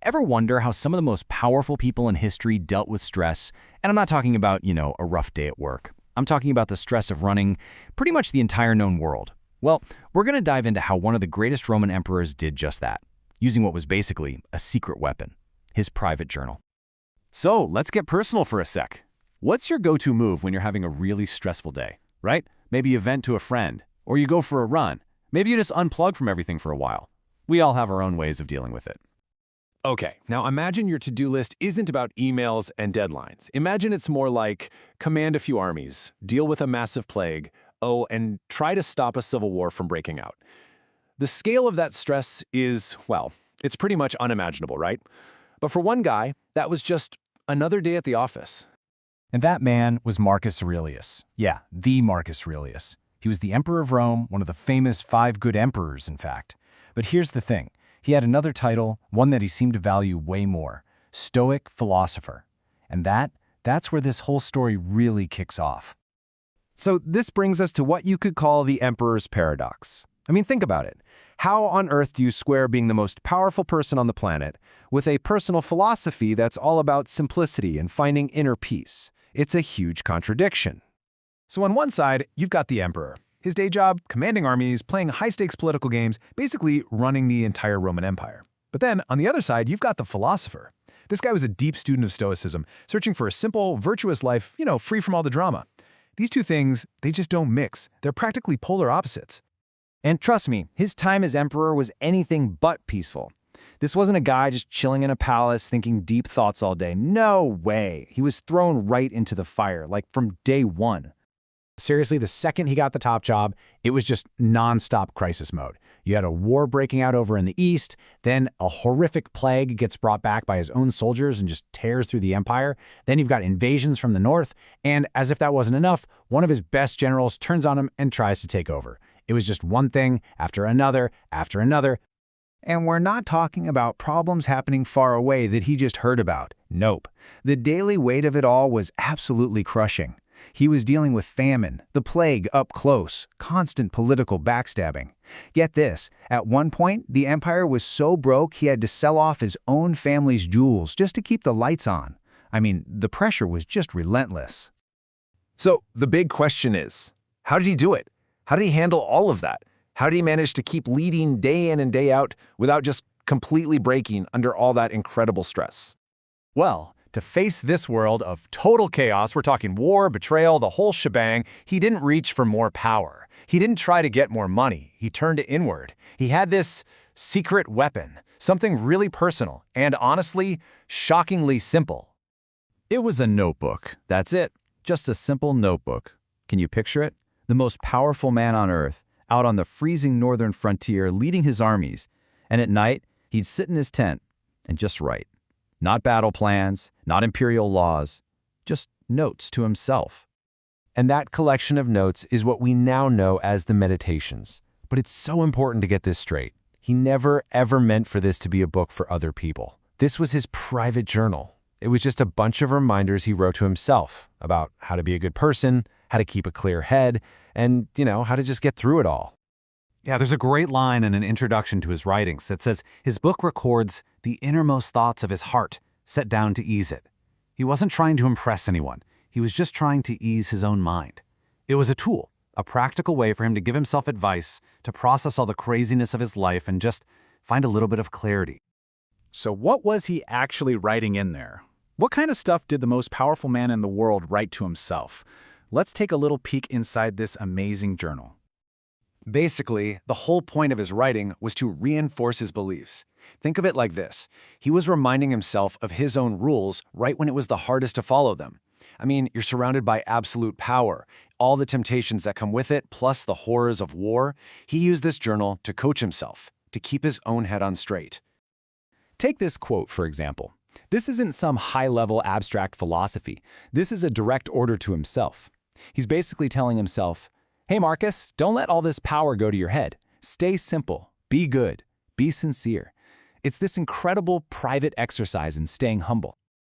Ever wonder how some of the most powerful people in history dealt with stress? And I'm not talking about, a rough day at work. I'm talking about the stress of running pretty much the entire known world. Well, we're going to dive into how one of the greatest Roman emperors did just that, using what was basically a secret weapon, his private journal. So let's get personal for a sec. What's your go-to move when you're having a really stressful day, right? Maybe you vent to a friend, or you go for a run. Maybe you just unplug from everything for a while. We all have our own ways of dealing with it. Okay, now imagine your to-do list isn't about emails and deadlines. Imagine it's more like command a few armies, deal with a massive plague, and try to stop a civil war from breaking out. The scale of that stress is, well, it's pretty much unimaginable, right? But for one guy, that was just another day at the office. And that man was Marcus Aurelius. Yeah, the Marcus Aurelius. He was the emperor of Rome, one of the famous 5 good emperors, in fact. But here's the thing. He had another title, one that he seemed to value way more, Stoic philosopher. And that's where this whole story really kicks off. So this brings us to what you could call the emperor's paradox. I mean, think about it. How on earth do you square being the most powerful person on the planet with a personal philosophy that's all about simplicity and finding inner peace? It's a huge contradiction. So on one side, you've got the emperor. His day job, commanding armies, playing high-stakes political games, basically running the entire Roman Empire. But then, on the other side, you've got the philosopher. This guy was a deep student of Stoicism, searching for a simple, virtuous life, free from all the drama. These two things, they just don't mix. They're practically polar opposites. And trust me, his time as emperor was anything but peaceful. This wasn't a guy just chilling in a palace thinking deep thoughts all day. No way. He was thrown right into the fire, like from day one. Seriously, the second he got the top job, it was just non-stop crisis mode. You had a war breaking out over in the east, then a horrific plague gets brought back by his own soldiers and just tears through the empire. Then you've got invasions from the north, and as if that wasn't enough, one of his best generals turns on him and tries to take over. It was just one thing after another after another. And we're not talking about problems happening far away that he just heard about. Nope. The daily weight of it all was absolutely crushing. He was dealing with famine, the plague up close, constant political backstabbing. Get this, at one point, the empire was so broke he had to sell off his own family's jewels just to keep the lights on. I mean, the pressure was just relentless. So the big question is, how did he do it? How did he handle all of that? How did he manage to keep leading day in and day out without just completely breaking under all that incredible stress? Well, to face this world of total chaos, we're talking war, betrayal, the whole shebang, he didn't reach for more power. He didn't try to get more money. He turned inward. He had this secret weapon, something really personal and honestly, shockingly simple. It was a notebook. That's it. Just a simple notebook. Can you picture it? The most powerful man on earth, out on the freezing northern frontier leading his armies. And at night, he'd sit in his tent and just write. Not battle plans, not imperial laws, just notes to himself. And that collection of notes is what we now know as the Meditations. But it's so important to get this straight. He never, ever meant for this to be a book for other people. This was his private journal. It was just a bunch of reminders he wrote to himself about how to be a good person, how to keep a clear head, and, how to just get through it all. Yeah, there's a great line in an introduction to his writings that says his book records the innermost thoughts of his heart set down to ease it. He wasn't trying to impress anyone. He was just trying to ease his own mind. It was a tool, a practical way for him to give himself advice, to process all the craziness of his life and just find a little bit of clarity. So what was he actually writing in there? What kind of stuff did the most powerful man in the world write to himself? Let's take a little peek inside this amazing journal. Basically, the whole point of his writing was to reinforce his beliefs. Think of it like this. He was reminding himself of his own rules right when it was the hardest to follow them. I mean, you're surrounded by absolute power, all the temptations that come with it, plus the horrors of war. He used this journal to coach himself, to keep his own head on straight. Take this quote, for example. This isn't some high-level abstract philosophy. This is a direct order to himself. He's basically telling himself, hey, Marcus, don't let all this power go to your head. Stay simple, be good, be sincere. It's this incredible private exercise in staying humble.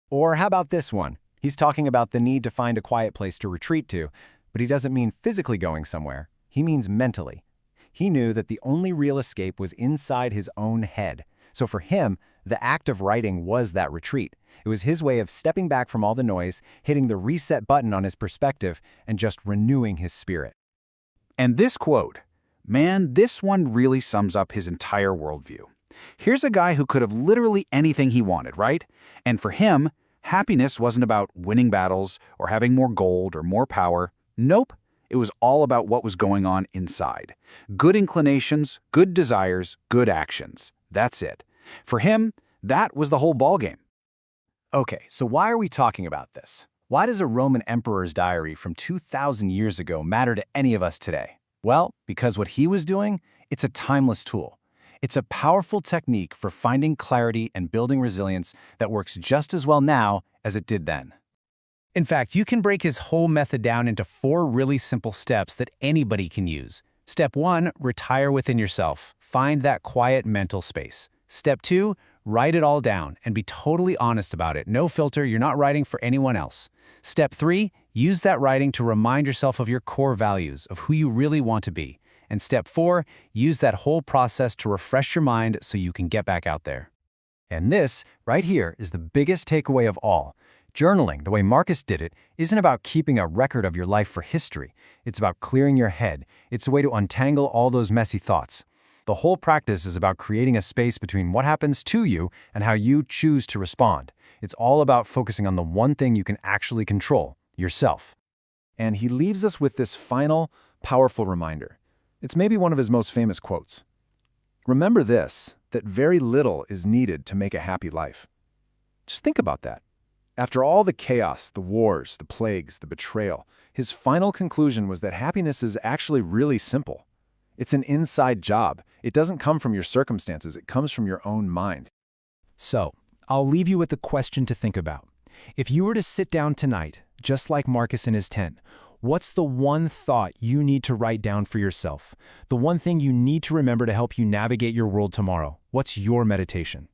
Or how about this one? He's talking about the need to find a quiet place to retreat to, but he doesn't mean physically going somewhere. He means mentally. He knew that the only real escape was inside his own head. So for him, The act of writing was that retreat. It was his way of stepping back from all the noise, hitting the reset button on his perspective, and just renewing his spirit. And this quote, man, this one really sums up his entire worldview. Here's a guy who could have literally anything he wanted, right? And for him, happiness wasn't about winning battles or having more gold or more power. Nope. It was all about what was going on inside. Good inclinations, good desires, good actions. That's it. For him, that was the whole ballgame. Okay, so why are we talking about this? Why does a Roman emperor's diary from 2,000 years ago matter to any of us today? Well, because what he was doing, it's a timeless tool. It's a powerful technique for finding clarity and building resilience that works just as well now as it did then. In fact, you can break his whole method down into 4 really simple steps that anybody can use. Step 1, retire within yourself. Find that quiet mental space. Step 2, write it all down and be totally honest about it. No filter, you're not writing for anyone else. Step 3, use that writing to remind yourself of your core values, of who you really want to be. And step 4, use that whole process to refresh your mind so you can get back out there. And this, right here, is the biggest takeaway of all. Journaling, the way Marcus did it, isn't about keeping a record of your life for history. It's about clearing your head. It's a way to untangle all those messy thoughts. The whole practice is about creating a space between what happens to you and how you choose to respond. It's all about focusing on the one thing you can actually control, yourself. And he leaves us with this final, powerful reminder. It's maybe one of his most famous quotes. Remember this, that very little is needed to make a happy life. Just think about that. After all the chaos, the wars, the plagues, the betrayal, his final conclusion was that happiness is actually really simple. It's an inside job. It doesn't come from your circumstances. It comes from your own mind. So, I'll leave you with a question to think about. If you were to sit down tonight, just like Marcus in his tent, what's the one thought you need to write down for yourself? The one thing you need to remember to help you navigate your world tomorrow? What's your meditation?